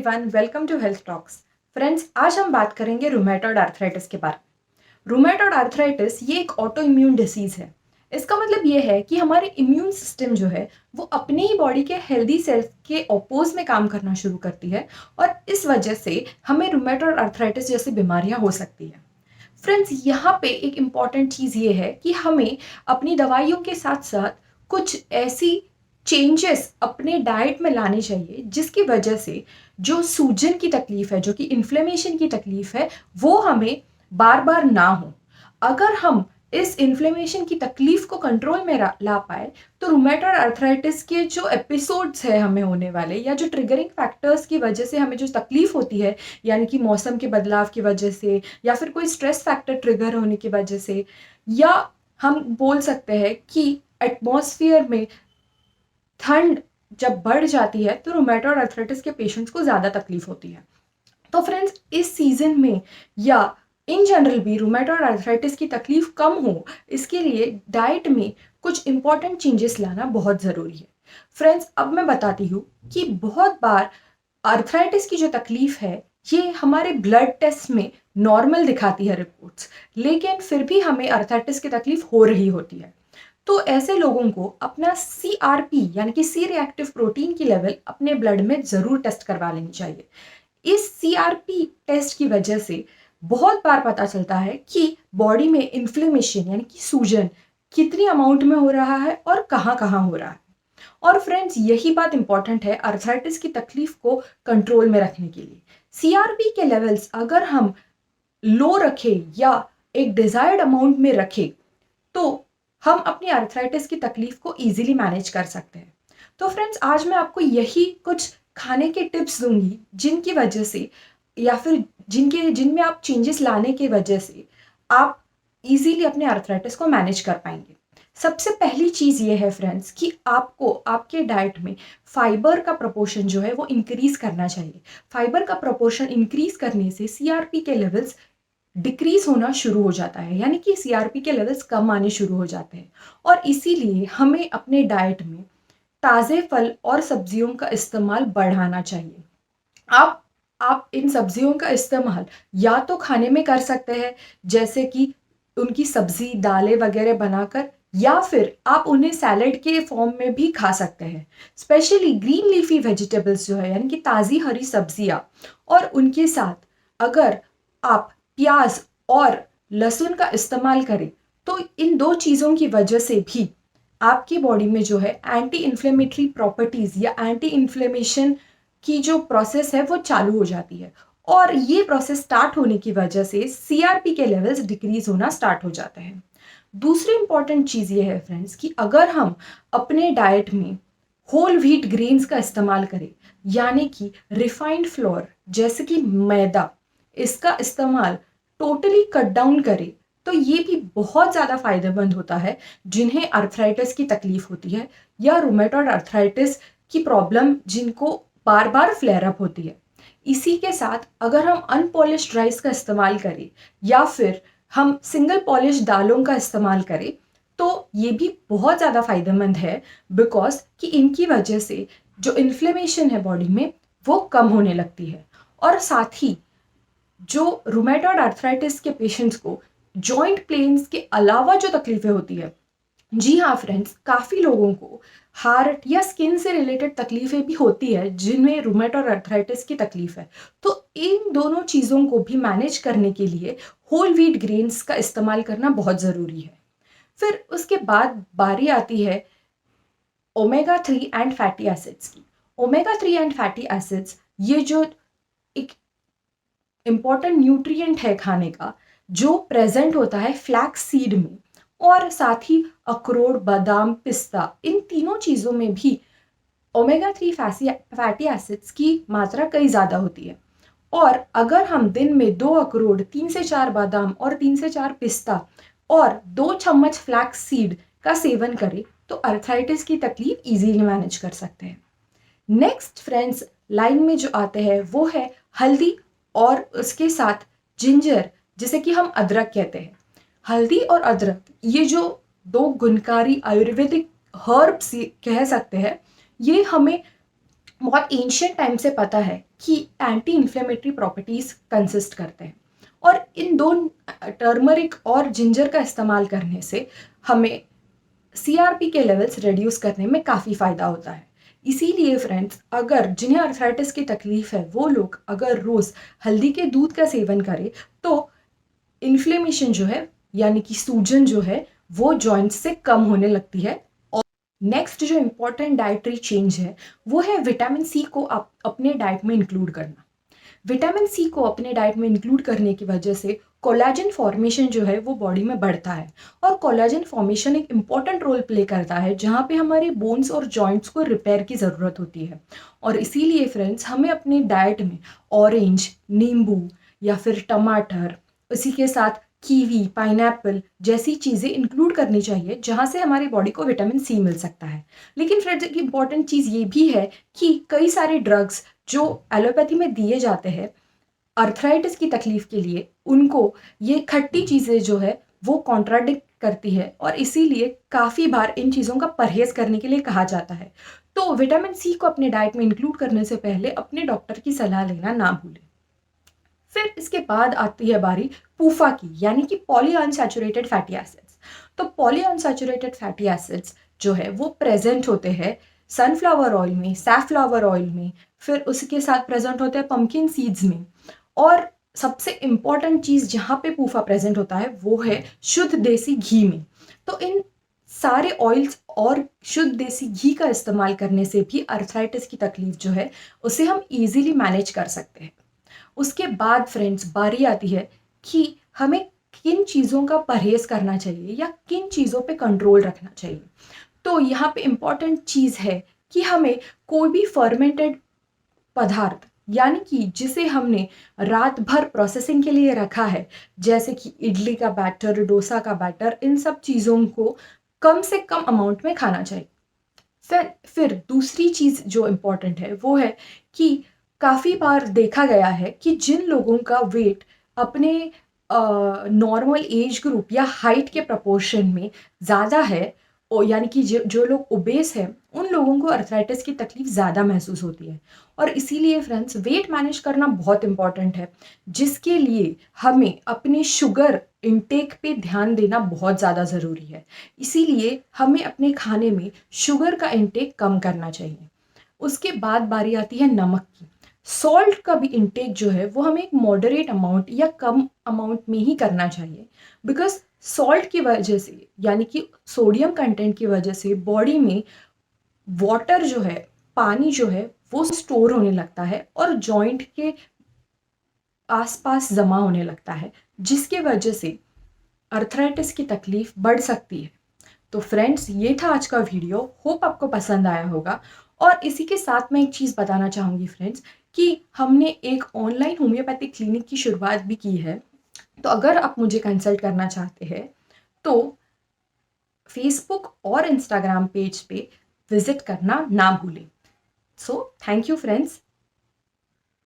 Everyone, welcome to health talks. Friends, आज हम बात करेंगे रूमेटॉइड आर्थराइटिस के बारे में। रूमेटॉइड आर्थराइटिस ये एक ऑटो इम्यून डिसीज है। इसका मतलब ये है कि हमारे इम्यून सिस्टम जो है वो अपने ही बॉडी के हेल्दी सेल्स के अपोज में काम करना शुरू करती है और इस वजह से हमें रूमेटॉइड आर्थराइटिस जैसी बीमारियां हो सकती है। फ्रेंड्स, यहाँ पे एक इम्पॉर्टेंट चीज़ ये है कि हमें अपनी दवाइयों के साथ साथ कुछ ऐसी चेंजेस अपने डाइट में लाने चाहिए जिसकी वजह से जो सूजन की तकलीफ है, जो कि इन्फ्लेमेशन की तकलीफ है, वो हमें बार बार ना हो। अगर हम इस इन्फ्लेमेशन की तकलीफ को कंट्रोल में ला पाए तो रूमेटॉइड आर्थराइटिस के जो एपिसोड्स है हमें होने वाले या जो ट्रिगरिंग फैक्टर्स की वजह से हमें जो तकलीफ होती है, यानी कि मौसम के बदलाव की वजह से या फिर कोई स्ट्रेस फैक्टर ट्रिगर होने की वजह से, या हम बोल सकते हैं कि एटमॉस्फेयर में ठंड जब बढ़ जाती है तो रूमेटॉइड आर्थराइटिस के पेशेंट्स को ज़्यादा तकलीफ होती है। तो फ्रेंड्स, इस सीजन में या इन जनरल भी रूमेटॉइड आर्थराइटिस की तकलीफ कम हो, इसके लिए डाइट में कुछ इंपॉर्टेंट चेंजेस लाना बहुत ज़रूरी है। फ्रेंड्स, अब मैं बताती हूँ कि बहुत बार आर्थराइटिस की जो तकलीफ है ये हमारे ब्लड टेस्ट में नॉर्मल दिखाती है रिपोर्ट्स, लेकिन फिर भी हमें आर्थराइटिस की तकलीफ हो रही होती है। तो ऐसे लोगों को अपना CRP यानी कि सी रिएक्टिव प्रोटीन की लेवल अपने ब्लड में ज़रूर टेस्ट करवा लेनी चाहिए। इस CRP टेस्ट की वजह से बहुत बार पता चलता है कि बॉडी में इन्फ्लेमेशन यानी कि सूजन कितनी अमाउंट में हो रहा है और कहाँ कहाँ हो रहा है। और फ्रेंड्स, यही बात इंपॉर्टेंट है आर्थराइटिस की तकलीफ को कंट्रोल में रखने के लिए। CRP के लेवल्स अगर हम लो रखें या एक डिजायर्ड अमाउंट में रखें तो हम अपनी आर्थराइटिस की तकलीफ को इजीली मैनेज कर सकते हैं। तो फ्रेंड्स, आज मैं आपको यही कुछ खाने के टिप्स दूंगी जिनकी वजह से या फिर जिनमें आप चेंजेस लाने की वजह से आप इजीली अपने आर्थराइटिस को मैनेज कर पाएंगे। सबसे पहली चीज़ ये है फ्रेंड्स कि आपको आपके डाइट में फाइबर का प्रोपोर्शन जो है वो इंक्रीज करना चाहिए। फाइबर का प्रोपोर्शन इंक्रीज करने से CRP के लेवल्स डिक्रीज होना शुरू हो जाता है, यानी कि CRP के लेवल्स कम आने शुरू हो जाते हैं। और इसीलिए हमें अपने डाइट में ताज़े फल और सब्जियों का इस्तेमाल बढ़ाना चाहिए। आप इन सब्जियों का इस्तेमाल या तो खाने में कर सकते हैं, जैसे कि उनकी सब्जी दालें वगैरह बनाकर, या फिर आप उन्हें सैलेड के फॉर्म में भी खा सकते हैं। स्पेशली ग्रीन लीफी वेजिटेबल्स जो है यानी कि ताज़ी हरी सब्जियां, और उनके साथ अगर आप प्याज और लहसुन का इस्तेमाल करें तो इन दो चीज़ों की वजह से भी आपकी बॉडी में जो है एंटी इन्फ्लेमेटरी प्रॉपर्टीज या एंटी इन्फ्लेमेशन की जो प्रोसेस है वो चालू हो जाती है, और ये प्रोसेस स्टार्ट होने की वजह से CRP के लेवल्स डिक्रीज होना स्टार्ट हो जाते हैं। दूसरी इंपॉर्टेंट चीज़ ये है फ्रेंड्स कि अगर हम अपने डाइट में होल व्हीट ग्रेन्स का इस्तेमाल करें, यानी कि रिफाइंड फ्लोर जैसे कि मैदा, इसका इस्तेमाल टोटली कट डाउन करें तो ये भी बहुत ज़्यादा फायदेमंद होता है जिन्हें आर्थराइटिस की तकलीफ होती है या रूमेटॉइड आर्थराइटिस की प्रॉब्लम जिनको बार बार फ्लेयर अप होती है। इसी के साथ अगर हम अनपॉलिश्ड राइस का इस्तेमाल करें या फिर हम सिंगल पॉलिश दालों का इस्तेमाल करें तो ये भी बहुत ज़्यादा फायदेमंद है, बिकॉज कि इनकी वजह से जो इन्फ्लेमेशन है बॉडी में वो कम होने लगती है। और साथ ही जो रूमेटॉइड आर्थराइटिस के पेशेंट्स को जॉइंट पेन्स के अलावा जो तकलीफें होती है, जी हाँ फ्रेंड्स, काफ़ी लोगों को हार्ट या स्किन से रिलेटेड तकलीफें भी होती है जिनमें रूमेटॉइड आर्थराइटिस की तकलीफ है। तो इन दोनों चीज़ों को भी मैनेज करने के लिए होल व्हीट ग्रेन्स का इस्तेमाल करना बहुत ज़रूरी है। फिर उसके बाद बारी आती है ओमेगा 3 एंड फैटी एसिड्स की। ओमेगा 3 एंड फैटी एसिड्स ये जो एक इम्पॉर्टेंट न्यूट्रिएंट है खाने का, जो प्रेजेंट होता है फ्लैक्स सीड में, और साथ ही अखरोट, बादाम, पिस्ता, इन तीनों चीज़ों में भी ओमेगा 3 फैटी एसिड्स की मात्रा कई ज़्यादा होती है। और अगर हम दिन में 2 अखरोट, 3 से 4 बादाम और 3 से 4 पिस्ता और 2 चम्मच फ्लैक्स सीड का सेवन करें तो अर्थराइटिस की तकलीफ इजीली मैनेज कर सकते हैं। नेक्स्ट फ्रेंड्स, लाइन में जो आते हैं वो है हल्दी और उसके साथ जिंजर, जिसे कि हम अदरक कहते हैं। हल्दी और अदरक ये जो दो गुणकारी आयुर्वेदिक हर्ब्स कह सकते हैं, ये हमें बहुत एंशियंट टाइम से पता है कि एंटी इन्फ्लेमेटरी प्रॉपर्टीज़ कंसिस्ट करते हैं, और इन दो टर्मरिक और जिंजर का इस्तेमाल करने से हमें सीआरपी के लेवल्स रिड्यूस करने में काफ़ी फ़ायदा होता है। इसीलिए फ्रेंड्स, अगर जिन्हें अर्थराइटिस की तकलीफ़ है वो लोग अगर रोज़ हल्दी के दूध का सेवन करें तो इन्फ्लेमेशन जो है, यानी कि सूजन जो है, वो जॉइंट्स से कम होने लगती है। और नेक्स्ट जो इम्पॉर्टेंट डाइटरी चेंज है वो है विटामिन सी को आप अपने डाइट में इंक्लूड करना। विटामिन सी को अपने डाइट में इंक्लूड करने की वजह से कोलाजन फॉर्मेशन जो है वो बॉडी में बढ़ता है, और कोलाजन फॉर्मेशन एक इम्पॉर्टेंट रोल प्ले करता है जहाँ पे हमारे बोन्स और जॉइंट्स को रिपेयर की ज़रूरत होती है। और इसीलिए फ्रेंड्स, हमें अपने डाइट में ऑरेंज, नींबू या फिर टमाटर, इसी के साथ कीवी, पाइनएप्पल जैसी चीज़ें इंक्लूड करनी चाहिए जहाँ से हमारी बॉडी को विटामिन सी मिल सकता है। लेकिन फ्रेंड्स, एक इम्पॉर्टेंट चीज़ ये भी है कि कई सारे ड्रग्स जो एलोपैथी में दिए जाते हैं अर्थराइटिस की तकलीफ के लिए, उनको ये खट्टी चीज़ें जो है वो कॉन्ट्राडिक्ट करती है, और इसीलिए काफ़ी बार इन चीज़ों का परहेज़ करने के लिए कहा जाता है। तो विटामिन सी को अपने डाइट में इंक्लूड करने से पहले अपने डॉक्टर की सलाह लेना ना भूलें। फिर इसके बाद आती है बारी पूफा की, यानी कि पॉली अनसैचुरेटेड फैटी एसिड्स। तो पॉली अनसैचुरेटेड फैटी एसिड्स जो है वो प्रेजेंट होते हैं सनफ्लावर ऑयल में, सैफ्लावर ऑयल में, फिर उसके साथ प्रेजेंट होते हैं पंपकिन सीड्स में, और सबसे इम्पॉर्टेंट चीज़ जहाँ पे पूफा प्रेजेंट होता है वो है शुद्ध देसी घी में। तो इन सारे ऑयल्स और शुद्ध देसी घी का इस्तेमाल करने से भी अर्थराइटिस की तकलीफ जो है उसे हम इजीली मैनेज कर सकते हैं। उसके बाद फ्रेंड्स, बारी आती है कि हमें किन चीज़ों का परहेज़ करना चाहिए या किन चीज़ों पे कंट्रोल रखना चाहिए। तो यहाँ पे इम्पॉर्टेंट चीज़ है कि हमें कोई भी फर्मेंटेड पदार्थ, यानी कि जिसे हमने रात भर प्रोसेसिंग के लिए रखा है, जैसे कि इडली का बैटर, डोसा का बैटर, इन सब चीज़ों को कम से कम अमाउंट में खाना चाहिए। फिर दूसरी चीज़ जो इम्पोर्टेंट है वो है कि काफ़ी बार देखा गया है कि जिन लोगों का वेट अपने नॉर्मल एज ग्रुप या हाइट के प्रपोर्शन में ज़्यादा है, यानी कि जो जो लोग ओबेस हैं, उन लोगों को अर्थराइटिस की तकलीफ ज़्यादा महसूस होती है। और इसीलिए फ्रेंड्स, वेट मैनेज करना बहुत इम्पॉर्टेंट है, जिसके लिए हमें अपने शुगर इनटेक पे ध्यान देना बहुत ज़्यादा ज़रूरी है। इसीलिए हमें अपने खाने में शुगर का इंटेक कम करना चाहिए। उसके बाद बारी आती है नमक की। सॉल्ट का भी इंटेक जो है वो हमें एक मॉडरेट अमाउंट या कम अमाउंट में ही करना चाहिए, बिकॉज सॉल्ट की वजह से, यानी कि सोडियम कंटेंट की वजह से बॉडी में वाटर जो है, पानी जो है वो स्टोर होने लगता है और जॉइंट के आसपास जमा होने लगता है, जिसके वजह से अर्थराइटिस की तकलीफ बढ़ सकती है। तो फ्रेंड्स, ये था आज का वीडियो, होप आपको पसंद आया होगा। और इसी के साथ मैं एक चीज़ बताना चाहूँगी फ्रेंड्स, कि हमने एक ऑनलाइन होम्योपैथिक क्लिनिक की शुरुआत भी की है। तो अगर आप मुझे कंसल्ट करना चाहते हैं तो फेसबुक और इंस्टाग्राम पेज पे विजिट करना ना भूलें। So thank you friends.